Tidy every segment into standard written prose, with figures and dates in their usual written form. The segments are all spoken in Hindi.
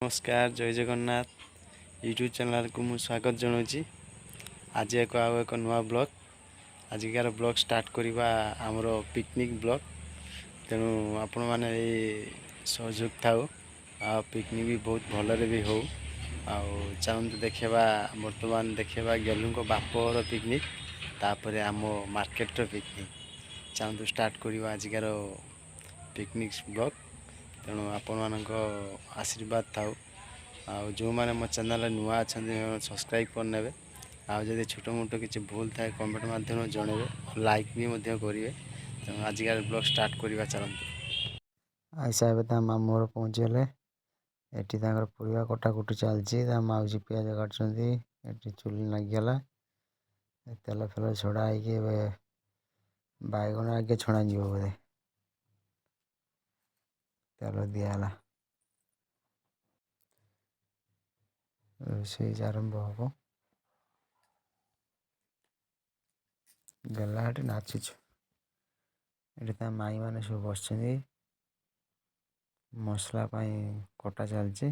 नमस्कार जय जगन्नाथ यूट्यूब चैनल को मु स्वागत जनाऊँगी। आज एक नुआ ब्लॉग आजिकार ब्लॉग स्टार्ट करवा आमर पिकनिक ब्लॉग तेणु आपण मैंने सहयोग थाउ पिकनिक भी बहुत भलरे भी हो चाहूँ देखा बर्तमान देखा गेलू बापर पिकनिक तापर आम मार्केट पिकनिक चाहूँ स्टार्ट करवा आजिकार पिकनिक ब्लॉग तेणु आपण मानक आशीर्वाद थाउ जो मैंने मो चैनल नुआ अच्छा सब्सक्राइब करने आदि छोट मोट किसी भूल थाए कमेंट मध्यम जनइबे लाइक भी करेंगे। तेणु आजिकार ब्लॉग स्टार्ट करवा चलते ऐसा ए मामू घर पहुँचीगले एटी परिवा कटाकुटी चलती माउसी पिज काटुँच चुली लगिगला तेल फेल छड़ा हो बैगण आगे छणा बोधे तेल दिगला रोषे आरंभ हम गला हटे नाचुच ये माई मैंने सब बस मसला कटा चलती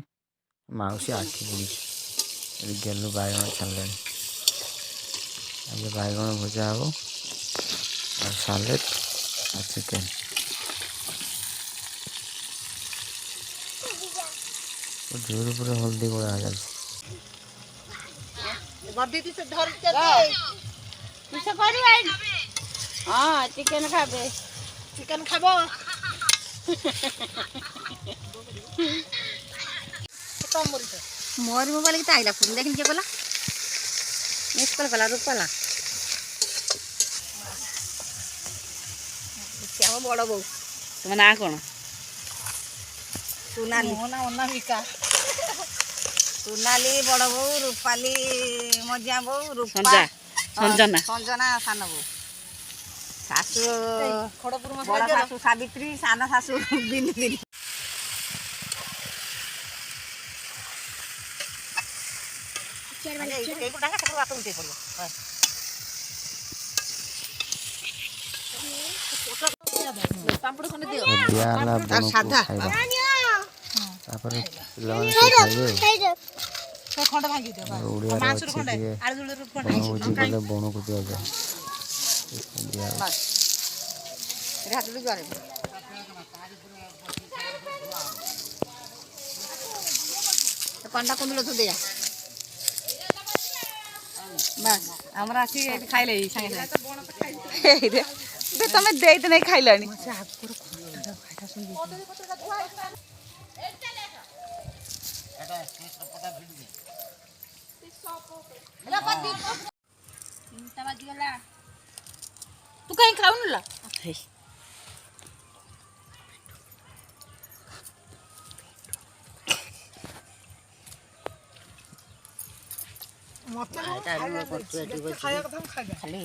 मौसी आखि बुड़ी गेलु बैगण छाड़े आज बैगण भजा हम और सालेड और चिकेन जोर पूरा हल्दी गोड़ा जाए हाँ चिकेन खाबे चिकन खाब मोर मोबाइल की आइला फोन देखिन के कला मिस कॉल कला रुक कला क्या बड़ बो तुम ना कौन सोनाली मोना अनामिका सोनाली बड़ बो रूपाली मझिया बो रूपा संजना संजना सान बो सासू बड़ सासू सावित्री सान सासू बिंदी बण को दिया जाए पंडा कुंडल तो दिया बस हमरा आसी खाइले संगे संगे तुम देते नहीं खाइलानी तू कहीं खाऊ ला खाली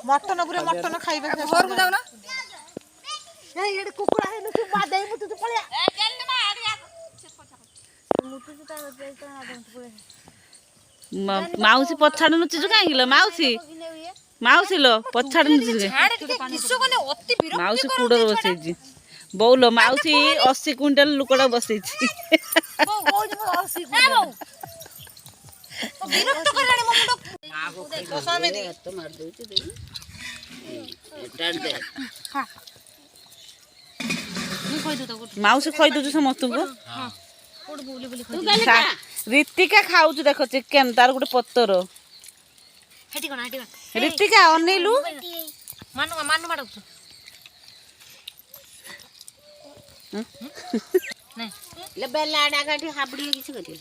मटन पूरे मटन खाइबे घर को जाऊ ना ए एड कुकुड़ा है तू बा दे मुतु तू पळिया ए गेल मा आडिया मुतु तू ता बेलता ना दम पळे माउसी पछाड़ नुचिजु कांगिलो माउसी माउसी लो पछाड़ नुचिजु किसो कोने अति विरक्ति माउसी कुडर बसैछि बौलो माउसी 80 क्विंटल लुकड़ा बसैछि बौ 80 क्विंटल तो विरक्त करलानी मो मुंड तो स्वामी दे तो मार दोछि दे एटाड दे हां मी खोइ दो तो माउसी खोइ दोछु समस्त को हां कोड बोली बोली खोइ ऋतिका खाउछु देखो चिकन तार गुटे पत्तर हेटी कोन ऋतिका अनेलु मानु मानु माडो नहीं ले बेला डागाठी हाबडी किसी करी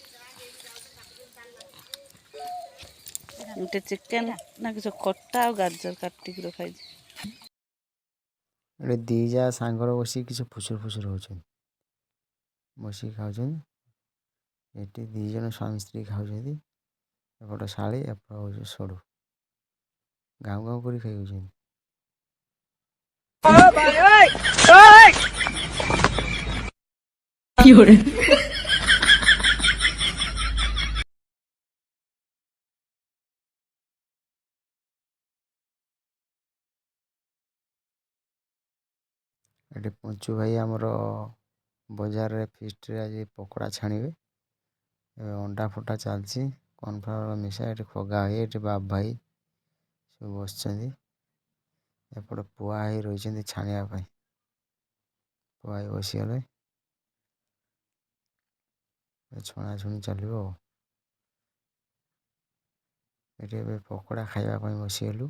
उटे चिकन ना किछ खट्टा और गाजर काटी के रखाई ये दीजा सांगर बसी किसी फुसुर फुसुर होचन बसी खाउछन एटी दी जन स्वामी स्त्री खाउछन एपट शाली एपट सड़ू गाँव गाँव कर खाई ଏଠି ପଞ୍ଚୁ ଭାଇ ଆମର ବଜାରରେ ଫିଷ୍ଟରେ ଆଜି ପକୋଡ଼ା ଛାଣିବେ। ଏବେ ଅଣ୍ଡା ଫଟା ଚାଲିଛି, କର୍ଣ୍ଣଫ୍ଲାୱାର ମିଶା। ଏଠି ଖଗା ଭାଇ, ଏଠି ବାବୁ ଭାଇ ସବୁ ବସିଛନ୍ତି। ଏପଟେ ପୁଆ ହେଇ ରହିଛନ୍ତି ଛାଣିବା ପାଇଁ। ପୁଆ ହେଇ ବସିଗଲେ ଛଣାଛୁଣି ଚାଲିବ ଆଉ। ଏଠି ଏବେ ପକୋଡ଼ା ଖାଇବା ପାଇଁ ବସିଗଲୁ।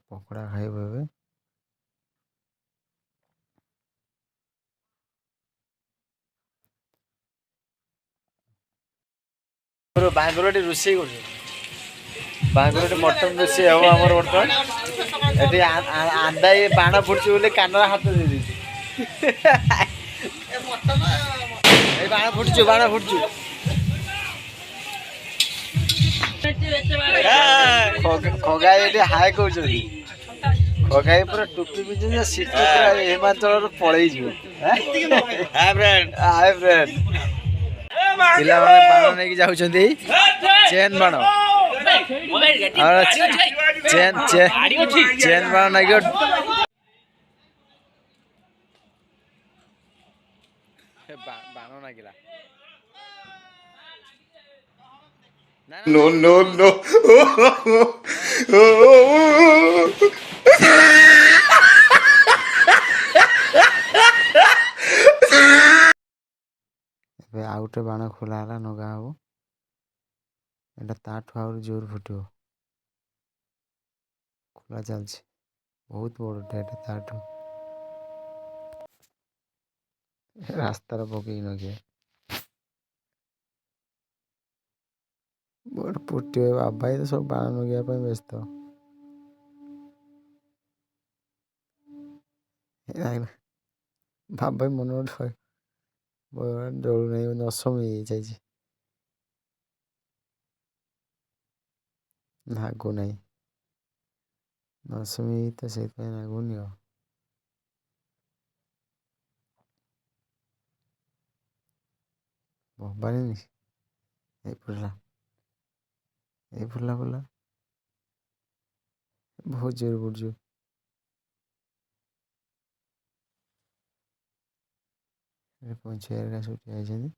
ପକୋଡ଼ା ଖାଇବୁ ଏବେ। ବାହାଘର ଏଠି ରୋଷେଇ କରୁଛୁ। ବାହାଘର ଏଠି ମଟନ ରୋଷେଇ ହବ ଆମର ବର୍ତ୍ତମାନ। ଏଠି ଆନ୍ଦା ବାଣ ଫୁଟୁଛି ବୋଲି କାନରେ ହାତ ଦେଇଦେଇଛି। ଏଇ ବାଣ ଫୁଟୁଛୁ, ବାଣ ଫୁଟୁଛୁ। ଖଗା ଏଠି ହାଏ କହୁଛନ୍ତି। ଖଗା ପୁରା ଟୋପି ପିନ୍ଧୁଛି, ସିଟି ପୁରା ହିମାଚଳରୁ ପଳେଇଯିବ। ପିଲାମାନେ ବାଣ ନେଇକି ଯାଉଛନ୍ତି, ଚେନ୍ ବାଣ। ଚେନ୍ ବାଣ ନାଗିବ। ବାଣ ନାଗିଲା। No, no, no. ଏବେ ଆଉ ଗୋଟେ ବାଣ ଖୋଲା ହେଲା, ନଗା ହବ। ଏଇଟା ତାଠୁ ଆହୁରି ଜୋର ଫୁଟିବ। ଖୋଲା ଚାଲିଛି, ବହୁତ ବଡ଼ଟେ ଏଟା ତାଠୁ। ରାସ୍ତାରେ ପକେଇକି ନଗିଆ ବଡ଼ ଫୁଟିବ। ବାବା ଭାଇ ତ ସବୁ ବାଣ ନଗେଇବା ପାଇଁ ବ୍ୟସ୍ତ। ବାବା ଭାଇ ମନେ ଗୋଟେ ଡରୁ ନାହିଁ, ଅସମୀ ହେଇଯାଇଛି। ନାଗୁ ନାହିଁ, ଅସମୀ ତ ସେଇଥିପାଇଁ ନାଗୁନି ଆଉ। ଭବାନି ଏଇ ଫୁଲା, ଏଇ ଫୁଲା ଫୁଲା ବହୁତ ଜୋର ପଡୁଛି। ପଞ୍ଚ ସବୁ ଠିଆ ହେଇଛନ୍ତି।